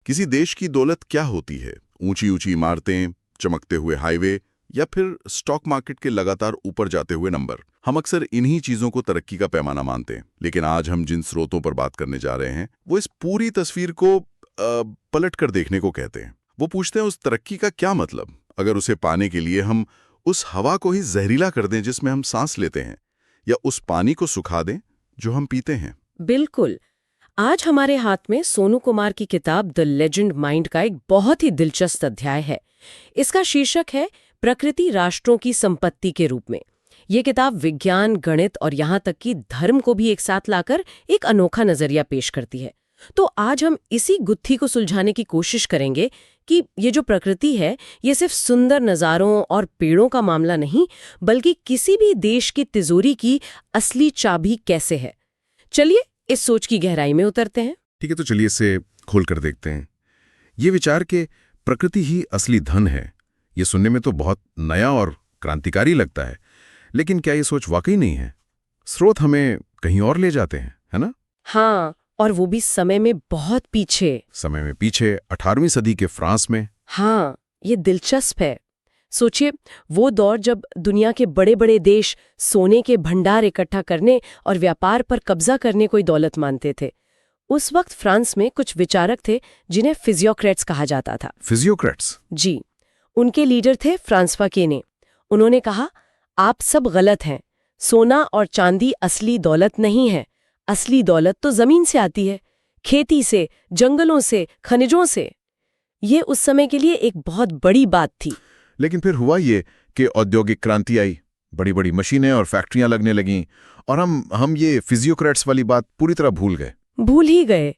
किसी देश की दौलत क्या होती है? ऊंची ऊंची इमारतें, चमकते हुए हाईवे या फिर स्टॉक मार्केट के लगातार ऊपर जाते हुए नंबर? हम अक्सर इन्हीं चीजों को तरक्की का पैमाना मानते हैं, लेकिन आज हम जिन स्रोतों पर बात करने जा रहे हैं वो इस पूरी तस्वीर को पलट कर देखने को कहते हैं। वो पूछते हैं उस तरक्की का क्या मतलब, अगर उसे पाने के लिए हम उस हवा को ही जहरीला कर दें जिसमें हम सांस लेते हैं, या उस पानी को सुखा दें जो हम पीते हैं। बिल्कुल। आज हमारे हाथ में सोनू कुमार की किताब द लेजेंड माइंड का एक बहुत ही दिलचस्प अध्याय है। इसका शीर्षक है प्रकृति राष्ट्रों की संपत्ति के रूप में। ये किताब विज्ञान, गणित और यहाँ तक कि धर्म को भी एक साथ लाकर एक अनोखा नजरिया पेश करती है। तो आज हम इसी गुत्थी को सुलझाने की कोशिश करेंगे कि ये जो प्रकृति है ये सिर्फ सुंदर नज़ारों और पेड़ों का मामला नहीं, बल्कि किसी भी देश की तिजोरी की असली चाबी कैसे है। चलिए इस सोच की गहराई में उतरते हैं। ठीक है, तो चलिए इसे खोल कर देखते हैं। ये विचार के प्रकृति ही असली धन है, ये सुनने में तो बहुत नया और क्रांतिकारी लगता है, लेकिन क्या ये सोच वाकई नहीं है? स्रोत हमें कहीं और ले जाते हैं, है ना? हाँ, और वो भी समय में बहुत पीछे। समय में पीछे 18वीं सदी के फ्रांस में। हाँ, ये दिलचस्प है। सोचिए, वो दौर जब दुनिया के बड़े बड़े देश सोने के भंडार इकट्ठा करने और व्यापार पर कब्जा करने को दौलत मानते थे। उस वक्त फ्रांस में कुछ विचारक थे जिन्हें फिजियोक्रेट्स कहा जाता था। फिजियोक्रेट्स? जी, उनके लीडर थे फ्रांसवा केने। उन्होंने कहा, आप सब गलत हैं, सोना और चांदी असली दौलत नहीं है। असली दौलत तो जमीन से आती है, खेती से, जंगलों से, खनिजों से। ये उस समय के लिए एक बहुत बड़ी बात थी। लेकिन फिर हुआ ये कि औद्योगिक क्रांति आई, बड़ी बड़ी मशीनें और फैक्ट्रियां लगने लगीं, और हम ये फिजियोक्रेट्स वाली बात पूरी तरह भूल ही गए।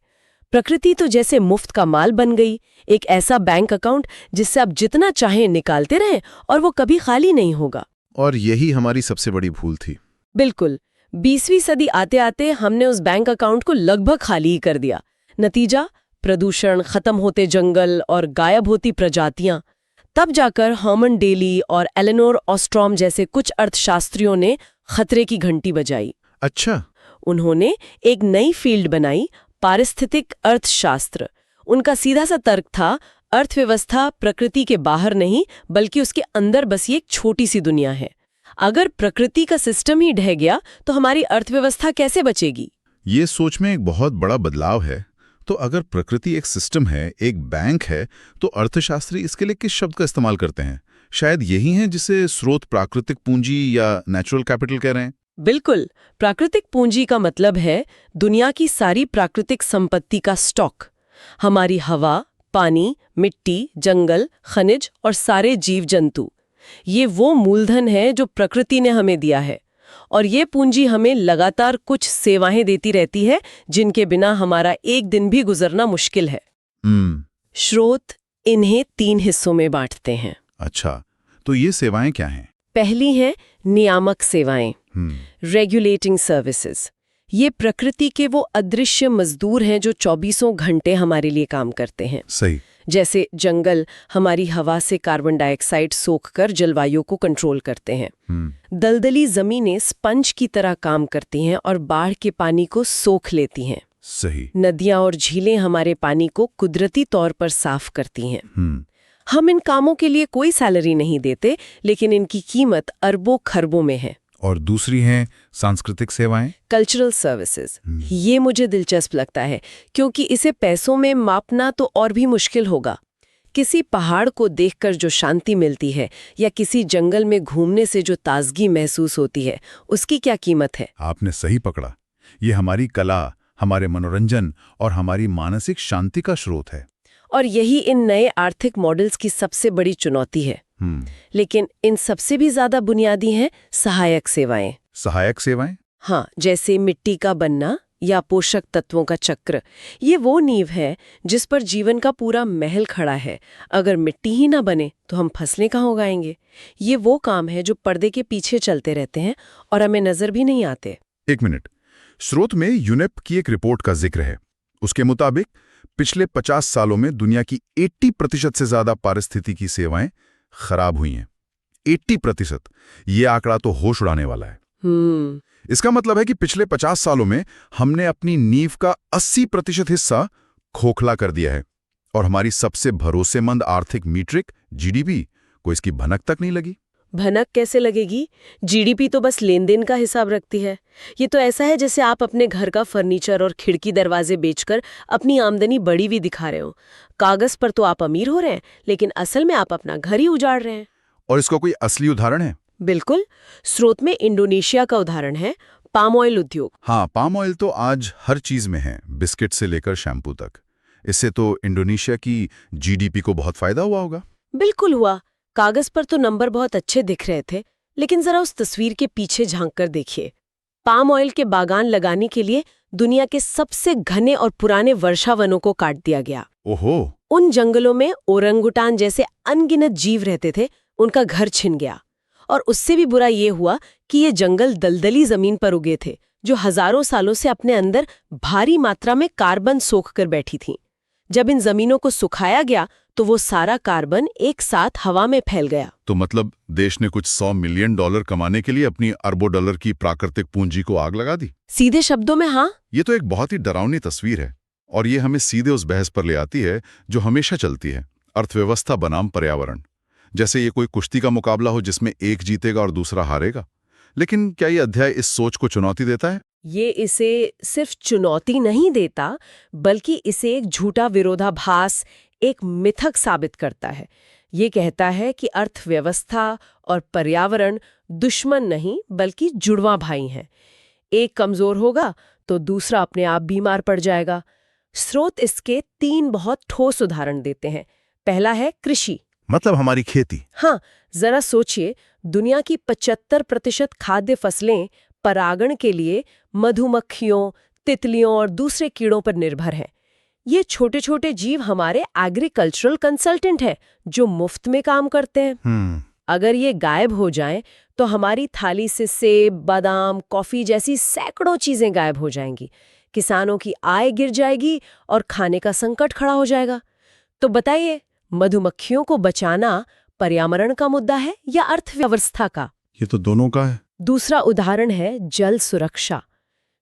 प्रकृति तो जैसे मुफ्त का माल बन गई, एक ऐसा बैंक अकाउंट जिससे आप जितना चाहें निकालते रहें और वो कभी खाली नहीं होगा। और यही हमारी सबसे बड़ी भूल थी। बिल्कुल। 20वीं सदी आते आते हमने उस बैंक अकाउंट को लगभग खाली ही कर दिया। नतीजा, प्रदूषण, खत्म होते जंगल और गायब होती प्रजातियां। तब जाकर हर्मन डेली और एलेनोर ऑस्ट्रॉम जैसे कुछ अर्थशास्त्रियों ने खतरे की घंटी बजाई। अच्छा। उन्होंने एक नई फील्ड बनाई, पारिस्थितिक अर्थशास्त्र। उनका सीधा सा तर्क था, अर्थव्यवस्था प्रकृति के बाहर नहीं बल्कि उसके अंदर बसी एक छोटी सी दुनिया है। अगर प्रकृति का सिस्टम ही ढह गया तो हमारी अर्थव्यवस्था कैसे बचेगी? ये सोच में एक बहुत बड़ा बदलाव है। तो अगर प्रकृति एक सिस्टम है, एक बैंक है, तो अर्थशास्त्री इसके लिए किस शब्द का इस्तेमाल करते हैं? शायद यही है जिसे स्रोत प्राकृतिक पूंजी या नेचुरल कैपिटल कह रहे हैं। बिल्कुल। प्राकृतिक पूंजी का मतलब है दुनिया की सारी प्राकृतिक संपत्ति का स्टॉक। हमारी हवा, पानी, मिट्टी, जंगल, खनिज और सारे जीव जंतु। ये वो मूलधन है जो प्रकृति ने हमें दिया है, और ये पूंजी हमें लगातार कुछ सेवाएं देती रहती है जिनके बिना हमारा एक दिन भी गुजरना मुश्किल है। स्रोत इन्हें 3 हिस्सों में बांटते हैं। अच्छा, तो ये सेवाएं क्या हैं? पहली है नियामक सेवाएं, रेगुलेटिंग सर्विसेज। ये प्रकृति के वो अदृश्य मजदूर हैं जो 24 घंटे हमारे लिए काम करते हैं। सही। जैसे जंगल हमारी हवा से कार्बन डाइऑक्साइड सोखकर जलवायु को कंट्रोल करते हैं। दलदली जमीनें स्पंज की तरह काम करती हैं और बाढ़ के पानी को सोख लेती हैं। सही। नदियां और झीलें हमारे पानी को कुदरती तौर पर साफ करती हैं। हम इन कामों के लिए कोई सैलरी नहीं देते, लेकिन इनकी कीमत अरबों खरबों में है। और दूसरी हैं सांस्कृतिक सेवाएं, कल्चरल सर्विसेज। ये मुझे दिलचस्प लगता है क्योंकि इसे पैसों में मापना तो और भी मुश्किल होगा। किसी पहाड़ को देखकर जो शांति मिलती है या किसी जंगल में घूमने से जो ताजगी महसूस होती है, उसकी क्या कीमत है? आपने सही पकड़ा। ये हमारी कला, हमारे मनोरंजन और हमारी मानसिक शांति का स्रोत है। और यही इन नए आर्थिक मॉडल्स की सबसे बड़ी चुनौती है। लेकिन इन सबसे भी ज्यादा बुनियादी हैं सहायक सेवाएं। सहायक सेवाएं? हाँ, जैसे मिट्टी का बनना या पोषक तत्वों का चक्र। ये वो नींव है जिस पर जीवन का पूरा महल खड़ा है। अगर मिट्टी ही ना बने तो हम फसलें कहाँ उगाएंगे? ये वो काम है जो पर्दे के पीछे चलते रहते हैं और हमें नजर भी नहीं आते। एक मिनट, स्रोत में यूनेप की एक रिपोर्ट का जिक्र है। उसके मुताबिक पिछले 50 सालों में दुनिया की 80% से ज्यादा पारिस्थितिकी सेवाएं खराब हुई हैं। 80%। ये आंकड़ा तो होश उड़ाने वाला है। इसका मतलब है कि पिछले 50 सालों में हमने अपनी नींव का 80% हिस्सा खोखला कर दिया है। और हमारी सबसे भरोसेमंद आर्थिक मीट्रिक जीडीपी को इसकी भनक तक नहीं लगी। भनक कैसे लगेगी? जीडीपी तो बस लेन देन का हिसाब रखती है। ये तो ऐसा है जैसे आप अपने घर का फर्नीचर और खिड़की दरवाजे बेचकर अपनी आमदनी बढ़ी हुई दिखा रहे हो। कागज पर तो आप अमीर हो रहे हैं, लेकिन असल में आप अपना घर ही उजाड़ रहे हैं। और इसका कोई असली उदाहरण है? बिल्कुल। स्रोत में इंडोनेशिया का उदाहरण है, पाम ऑयल उद्योग। हाँ, पाम ऑयल तो आज हर चीज में है, बिस्किट से लेकर शैम्पू तक। इससे तो इंडोनेशिया की जीडीपी को बहुत फायदा हुआ होगा। बिल्कुल हुआ। कागज पर तो नंबर बहुत अच्छे दिख रहे थे, लेकिन जरा उस तस्वीर के पीछे झांक कर देखिए। पाम ऑयल के बागान लगाने के लिए दुनिया के सबसे घने और पुराने वर्षावनों को काट दिया गया। ओहो। उन जंगलों में ओरंगुटान जैसे अनगिनत जीव रहते थे, उनका घर छिन गया। और उससे भी बुरा ये हुआ कि ये जंगल दलदली जमीन पर उगे थे, जो हजारों सालों से अपने अंदर भारी मात्रा में कार्बन सोख कर बैठी थीं। जब इन जमीनों को सुखाया गया तो वो सारा कार्बन एक साथ हवा में फैल गया। तो मतलब देश ने कुछ $100 मिलियन कमाने के लिए अपनी अरबों डॉलर की प्राकृतिक पूंजी को आग लगा दी। सीधे शब्दों में हाँ। ये तो एक बहुत ही डरावनी तस्वीर है, और ये हमें सीधे उस बहस पर ले आती है जो हमेशा चलती है, अर्थव्यवस्था बनाम पर्यावरण। जैसे ये कोई कुश्ती का मुकाबला हो जिसमें एक जीतेगा और दूसरा हारेगा। लेकिन क्या ये अध्याय इस सोच को चुनौती देता है? ये इसे सिर्फ चुनौती नहीं देता, बल्कि इसे एक झूठा विरोधाभास, एक मिथक साबित करता है। ये कहता है कि अर्थव्यवस्था और पर्यावरण दुश्मन नहीं बल्कि जुड़वा भाई हैं। एक कमजोर होगा तो दूसरा अपने आप बीमार पड़ जाएगा। स्रोत इसके 3 बहुत ठोस उदाहरण देते हैं। पहला है कृषि, मतलब हमारी खेती। हाँ, जरा सोचिए, दुनिया की 75% खाद्य फसलें परागण के लिए मधुमक्खियों, तितलियों और दूसरे कीड़ों पर निर्भर हैं। ये छोटे छोटे जीव हमारे एग्रीकल्चरल कंसल्टेंट हैं, जो मुफ्त में काम करते हैं। अगर ये गायब हो जाएं, तो हमारी थाली से सेब, बादाम, कॉफी जैसी सैकड़ों चीजें गायब हो जाएंगी। किसानों की आय गिर जाएगी और खाने का संकट खड़ा हो जाएगा। तो बताइए, मधुमक्खियों को बचाना पर्यावरण का मुद्दा है या अर्थव्यवस्था का? ये तो दोनों का है। दूसरा उदाहरण है जल सुरक्षा।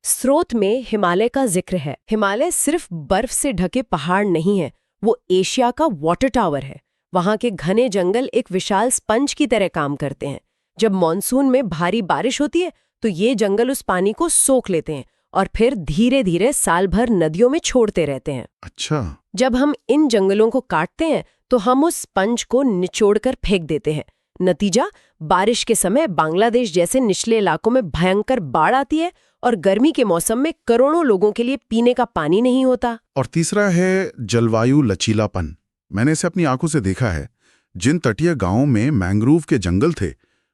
स्रोत में हिमालय का जिक्र है। हिमालय सिर्फ बर्फ से ढके पहाड़ नहीं है, वो एशिया का वाटर टावर है। वहां के घने जंगल एक विशाल स्पंज की तरह काम करते हैं। जब मॉनसून में भारी बारिश होती है तो ये जंगल उस पानी को सोख लेते हैं और फिर धीरे धीरे साल भर नदियों में छोड़ते रहते हैं। अच्छा। जब हम इन जंगलों को काटते हैं तो हम उस स्पंज को निचोड़कर फेंक देते हैं। नतीजा, बारिश के समय बांग्लादेश जैसे निचले इलाकों में भयंकर बाढ़ आती है और गर्मी के मौसम में करोड़ों लोगों के लिए पीने का पानी नहीं होता। और तीसरा है जलवायु लचीलापन। मैंने इसे अपनी आंखों से देखा है। जिन तटीय गांवों में मैंग्रोव के जंगल थे,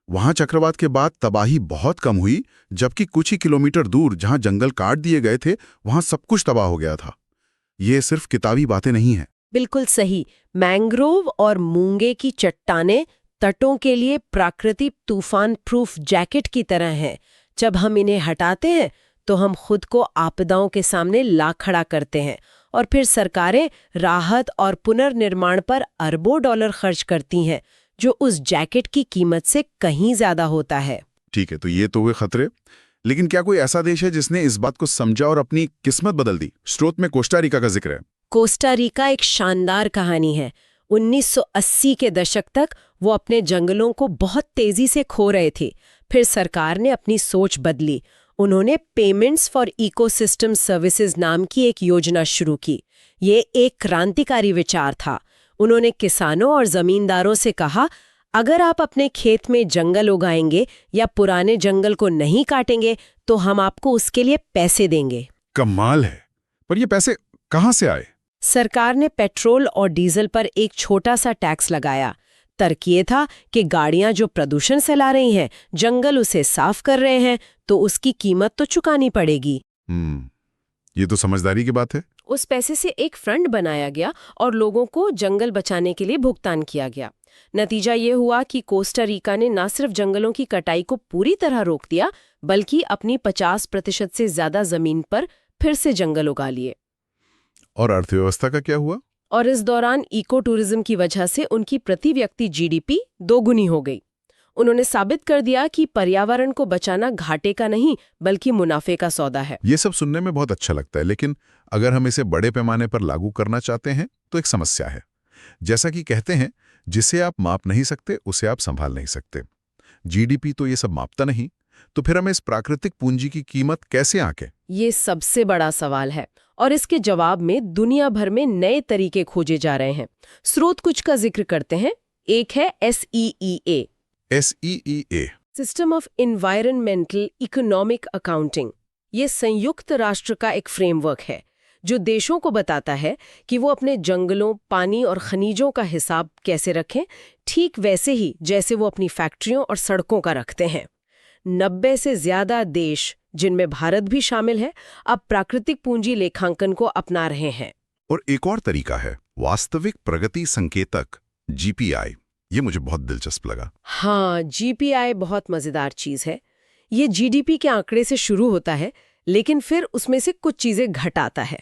वहां चक्रवात के बाद तबाही बहुत कम हुई, जबकि कुछ ही किलोमीटर दूर जहां जंगल काट दिए गए थे, वहां सब कुछ तबाह हो गया था। ये सिर्फ किताबी बातें नहीं हैं। बिल्कुल सही। मैंग्रोव और मूंगे की चट्टानें तटों के लिए प्राकृतिक तूफान प्रूफ जैकेट की तरह हैं। जब हम इन्हें हटाते हैं तो हम खुद को आपदाओं के सामने ला खड़ा करते हैं, और फिर सरकारें राहत और पुनर्निर्माण पर अरबों डॉलर खर्च करती हैं, जो उस जैकेट की कीमत से कहीं ज्यादा होता है। ठीक है, तो ये तो हुए खतरे। लेकिन क्या कोई ऐसा देश है जिसने इस बात को समझा और अपनी किस्मत बदल दी? स्रोत में कोस्टा रिका का जिक्र है। कोस्टा रिका एक शानदार कहानी है। 1980 के दशक तक वो अपने जंगलों को बहुत तेजी से खो रहे थे। फिर सरकार ने अपनी सोच बदली। उन्होंने पेमेंट्स फॉर इकोसिस्टम सर्विसेज नाम की एक योजना शुरू की। ये एक क्रांतिकारी विचार था। उन्होंने किसानों और जमींदारों से कहा, अगर आप अपने खेत में जंगल उगाएंगे या पुराने जंगल को नहीं काटेंगे तो हम आपको उसके लिए पैसे देंगे। कमाल है। पर ये पैसे कहां से आए? सरकार ने पेट्रोल और डीजल पर एक छोटा सा टैक्स लगाया। तर्क ये था कि गाड़ियां जो प्रदूषण फैला रही हैं, जंगल उसे साफ कर रहे हैं, तो उसकी कीमत तो चुकानी पड़ेगी। ये तो समझदारी की बात है। उस पैसे से एक फंड बनाया गया और लोगों को जंगल बचाने के लिए भुगतान किया गया। नतीजा ये हुआ कि कोस्टा रिका ने न सिर्फ जंगलों की कटाई को पूरी तरह रोक दिया, बल्कि अपनी 50% से ज्यादा जमीन पर फिर से जंगल उगा लिए। और अर्थव्यवस्था का क्या हुआ? और इस दौरान इको टूरिज्म की वजह से उनकी प्रति व्यक्ति जीडीपी दोगुनी हो गई। उन्होंने साबित कर दिया कि पर्यावरण को बचाना घाटे का नहीं बल्कि मुनाफे का सौदा है। ये सब सुनने में बहुत अच्छा लगता है, लेकिन अगर हम इसे बड़े पैमाने पर लागू करना चाहते हैं तो एक समस्या है। जैसा कि कहते हैं, जिसे आप माप नहीं सकते उसे आप संभाल नहीं सकते। जीडीपी तो ये सब मापता नहीं, तो फिर हमें इस प्राकृतिक पूंजी की कीमत कैसे आंके? ये सबसे बड़ा सवाल है और इसके जवाब में दुनिया भर में नए तरीके खोजे जा रहे हैं। स्रोत कुछ का जिक्र करते हैं। एक है SEEA, SEEA system of environmental economic accounting. ये संयुक्त राष्ट्र का एक फ्रेमवर्क है जो देशों को बताता है कि वो अपने जंगलों, पानी और खनिजों का हिसाब कैसे रखें, ठीक वैसे ही जैसे वो अपनी फैक्ट्रियों और सड़कों का रखते हैं। 90 से ज्यादा देश, जिनमें भारत भी शामिल है, अब प्राकृतिक पूंजी लेखांकन को अपना रहे हैं। और एक और तरीका है वास्तविक प्रगति संकेतक, GPI। ये मुझे बहुत दिलचस्प लगा। हाँ, GPI बहुत मजेदार चीज है। ये GDP के आंकड़े से शुरू होता है, लेकिन फिर उसमें से कुछ चीजें घटाता है।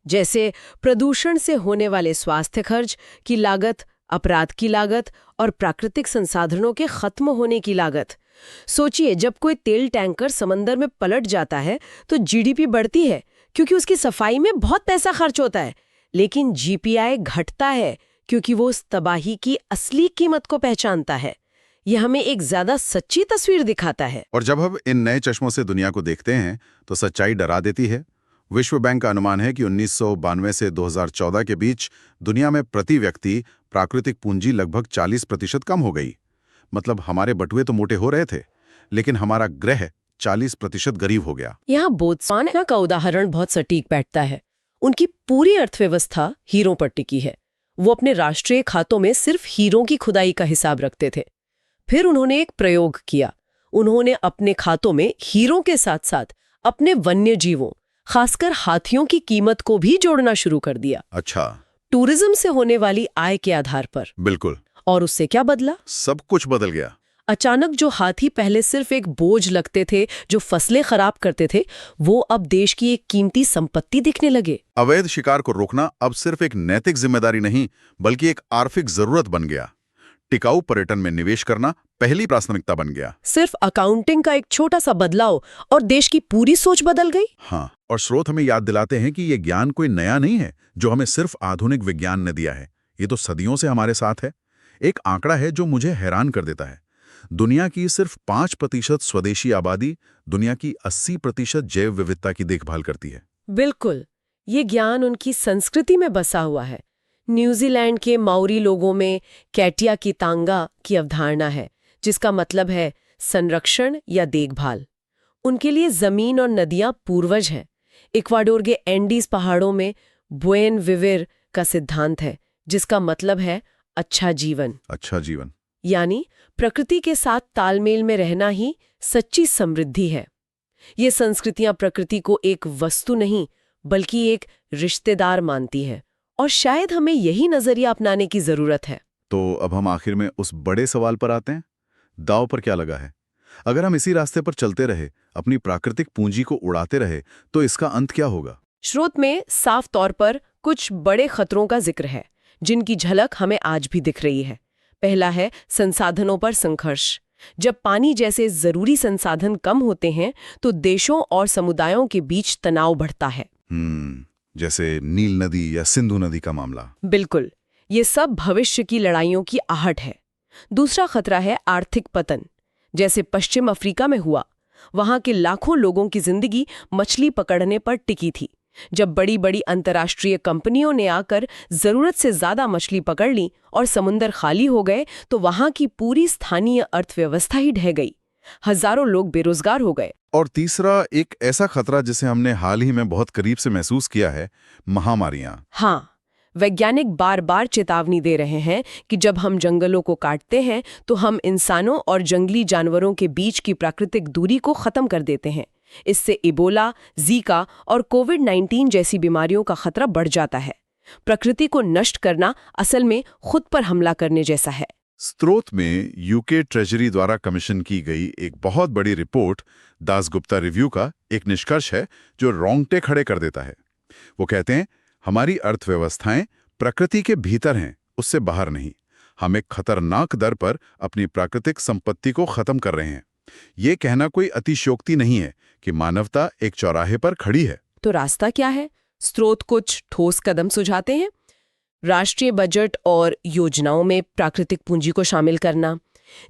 जैसे प्रदूषण से होने वाले स्वास्थ्य खर्च की लागत, अपराध की लागत और प्राकृतिक संसाधनों के खत्म होने की लागत। सोचिए, जब कोई तेल टैंकर समंदर में पलट जाता है तो GDP बढ़ती है क्योंकि उसकी सफाई में बहुत पैसा खर्च होता है, लेकिन GPI घटता है क्योंकि वो उस तबाही की असली कीमत को पहचानता है। यह हमें एक ज्यादा सच्ची तस्वीर दिखाता है। और जब हम इन नए चश्मों से दुनिया को देखते हैं तो सच्चाई डरा देती है। विश्व बैंक का अनुमान है कि 1992 से 2014 के बीच दुनिया में प्रति व्यक्ति प्राकृतिक पूंजी लगभग 40% कम हो गई। मतलब हमारे बटुए तो मोटे हो रहे थे, लेकिन हमारा ग्रह 40% गरीब हो गया। यहाँ बोत्सवाना का उदाहरण बहुत सटीक बैठता है। उनकी पूरी अर्थव्यवस्था हीरों पर टिकी है। वो अपने राष्ट्रीय खातों में सिर्फ हीरों की खुदाई का हिसाब रखते थे। फिर उन्होंने एक प्रयोग किया। उन्होंने अपने खातों में हीरों के साथ साथ अपने वन्य जीवों, खासकर हाथियों की कीमत को भी जोड़ना शुरू कर दिया। अच्छा। टूरिज्म से होने वाली आय के आधार पर। बिल्कुल। और उससे क्या बदला? सब कुछ बदल गया। अचानक जो हाथी पहले सिर्फ एक बोझ लगते थे, जो फसलें खराब करते थे, वो अब देश की एक कीमती संपत्ति दिखने लगे। अवैध शिकार को रोकना अब सिर्फ एक नैतिक जिम्मेदारी नहीं, बल्कि एक आर्थिक जरूरत बन गया। टिकाऊ पर्यटन में निवेश करना पहली प्राथमिकता बन गया। सिर्फ अकाउंटिंग का एक छोटा सा बदलाव और देश की पूरी सोच बदल गई। हाँ, और स्रोत हमें याद दिलाते हैं कि ये ज्ञान कोई नया नहीं है जो हमें सिर्फ आधुनिक विज्ञान ने दिया है। ये तो सदियों से हमारे साथ है। एक आंकड़ा है जो मुझे हैरान कर देता है। दुनिया की सिर्फ 5% स्वदेशी आबादी दुनिया की 80% जैव विविधता की देखभाल करती है। बिल्कुल, ये ज्ञान उनकी संस्कृति में बसा हुआ है। न्यूजीलैंड के माओरी लोगों में कैटिया की तांगा की अवधारणा है, जिसका मतलब है संरक्षण या देखभाल। उनके लिए जमीन और नदियां पूर्वज हैं। इक्वाडोर के एंडीज पहाड़ों में बुएन विविर का सिद्धांत है, जिसका मतलब है अच्छा जीवन। अच्छा जीवन यानी प्रकृति के साथ तालमेल में रहना ही सच्ची समृद्धि है। ये संस्कृतियां प्रकृति को एक वस्तु नहीं, बल्कि एक रिश्तेदार मानती है, और शायद हमें यही नजरिया अपनाने की जरूरत है। तो अब हम आखिर में उस बड़े सवाल पर आते हैं, दांव पर क्या लगा है? अगर हम इसी रास्ते पर चलते रहे, अपनी प्राकृतिक पूंजी को उड़ाते रहे, तो इसका अंत क्या होगा? स्रोत में साफ तौर पर कुछ बड़े खतरों का जिक्र है, जिनकी झलक हमें आज भी दिख रही है। पहला है संसाधनों पर संघर्ष। जब पानी जैसे जरूरी संसाधन कम होते हैं, तो देशों और समुदायों के बीच तनाव बढ़ता है। जैसे नील नदी या सिंधु नदी का मामला। बिल्कुल, ये सब भविष्य की लड़ाइयों की आहट है। दूसरा खतरा है आर्थिक पतन, जैसे पश्चिम अफ्रीका में हुआ। वहां के लाखों लोगों की जिंदगी मछली पकड़ने पर टिकी थी। जब बड़ी बड़ी अंतर्राष्ट्रीय कंपनियों ने आकर जरूरत से ज्यादा मछली पकड़ ली और समुंदर खाली हो गए, तो वहां की पूरी स्थानीय अर्थव्यवस्था ही ढह गई। हजारों लोग बेरोजगार हो गए। और तीसरा एक ऐसा खतरा जिसे हमने हाल ही में बहुत करीब से महसूस किया है, महामारियां। हाँ, वैज्ञानिक बार बार चेतावनी दे रहे हैं कि जब हम जंगलों को काटते हैं, तो हम इंसानों और जंगली जानवरों के बीच की प्राकृतिक दूरी को खत्म कर देते हैं। इससे इबोला, जीका और कोविड-19 जैसी बीमारियों का खतरा बढ़ जाता है। प्रकृति को नष्ट करना असल में खुद पर हमला करने जैसा है। स्रोत में यूके ट्रेजरी द्वारा कमीशन की गई एक बहुत बड़ी रिपोर्ट, दासगुप्ता रिव्यू का एक निष्कर्ष है जो रोंगटे खड़े कर देता है। वो कहते हैं, हमारी अर्थव्यवस्थाएं प्रकृति के भीतर हैं, उससे बाहर नहीं। हम एक खतरनाक दर पर अपनी प्राकृतिक संपत्ति को खत्म कर रहे हैं। ये कहना कोई अतिशयोक्ति नहीं है कि मानवता एक चौराहे पर खड़ी है। तो रास्ता क्या है? स्रोत कुछ ठोस कदम सुझाते हैं। राष्ट्रीय बजट और योजनाओं में प्राकृतिक पूंजी को शामिल करना,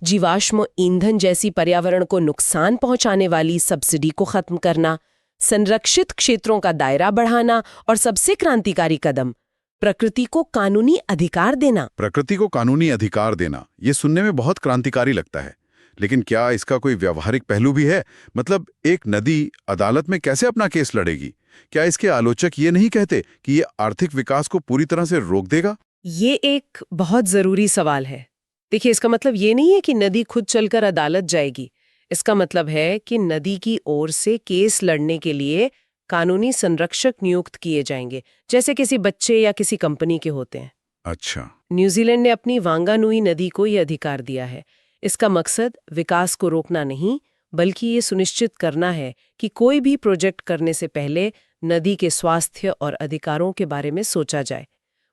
जीवाश्म ईंधन जैसी पर्यावरण को नुकसान पहुंचाने वाली सब्सिडी को खत्म करना, संरक्षित क्षेत्रों का दायरा बढ़ाना और सबसे क्रांतिकारी कदम प्रकृति को कानूनी अधिकार देना। प्रकृति को कानूनी अधिकार देना, ये सुनने में बहुत क्रांतिकारी लगता है, लेकिन क्या इसका कोई व्यावहारिक पहलू भी है? मतलब एक नदी अदालत में कैसे अपना केस लड़ेगी? क्या इसके आलोचक ये नहीं कहते कि ये आर्थिक विकास को पूरी तरह से रोक देगा? ये एक बहुत जरूरी सवाल है। देखिए, इसका मतलब ये नहीं है कि नदी खुद चलकर अदालत जाएगी। इसका मतलब है कि नदी की ओर से केस लड़ने के लिए कानूनी संरक्षक नियुक्त किए जाएंगे, जैसे किसी बच्चे या किसी कंपनी के होते हैं। अच्छा, न्यूजीलैंड ने अपनी वांगानुई नदी को ये अधिकार दिया है। इसका मकसद विकास को रोकना नहीं, बल्कि ये सुनिश्चित करना है कि कोई भी प्रोजेक्ट करने से पहले नदी के स्वास्थ्य और अधिकारों के बारे में सोचा जाए।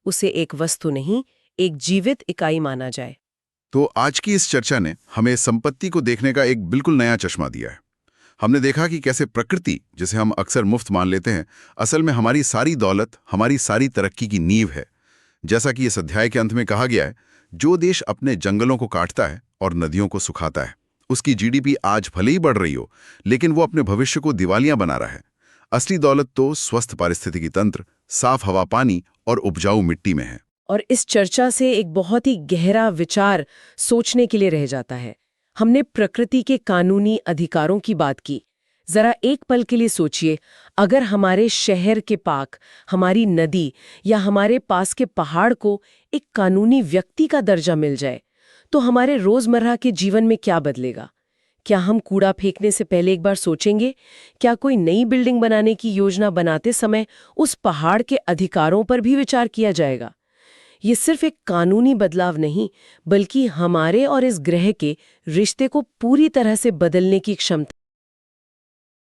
उसे एक वस्तु नहीं, एक जीवित इकाई माना जाए। तो आज की इस चर्चा ने हमें संपत्ति को देखने का एक बिल्कुल नया चश्मा दिया है। हमने देखा कि कैसे प्रकृति, जिसे हम अक्सर मुफ्त मान लेते हैं, असल में हमारी सारी दौलत, हमारी सारी तरक्की की नींव है। जैसा कि इस अध्याय के अंत में कहा गया है, जो देश अपने जंगलों को काटता है और नदियों को सुखाता है, उसकी जीडीपी आज भले ही बढ़ रही हो, लेकिन वो अपने भविष्य को दिवालियां बना रहा है। असली दौलत तो स्वस्थ पारिस्थितिकी तंत्र, साफ हवा पानी और उपजाऊ मिट्टी में है। और इस चर्चा से एक बहुत ही गहरा विचार सोचने के लिए रह जाता है। हमने प्रकृति के कानूनी अधिकारों की बात की। जरा एक पल के लिए सोचिए, अगर हमारे शहर के पार्क, हमारी नदी या हमारे पास के पहाड़ को एक कानूनी व्यक्ति का दर्जा मिल जाए, तो हमारे रोजमर्रा के जीवन में क्या बदलेगा? क्या हम कूड़ा फेंकने से पहले एक बार सोचेंगे? क्या कोई नई बिल्डिंग बनाने की योजना बनाते समय उस पहाड़ के अधिकारों पर भी विचार किया जाएगा? ये सिर्फ एक कानूनी बदलाव नहीं, बल्कि हमारे और इस ग्रह के रिश्ते को पूरी तरह से बदलने की क्षमता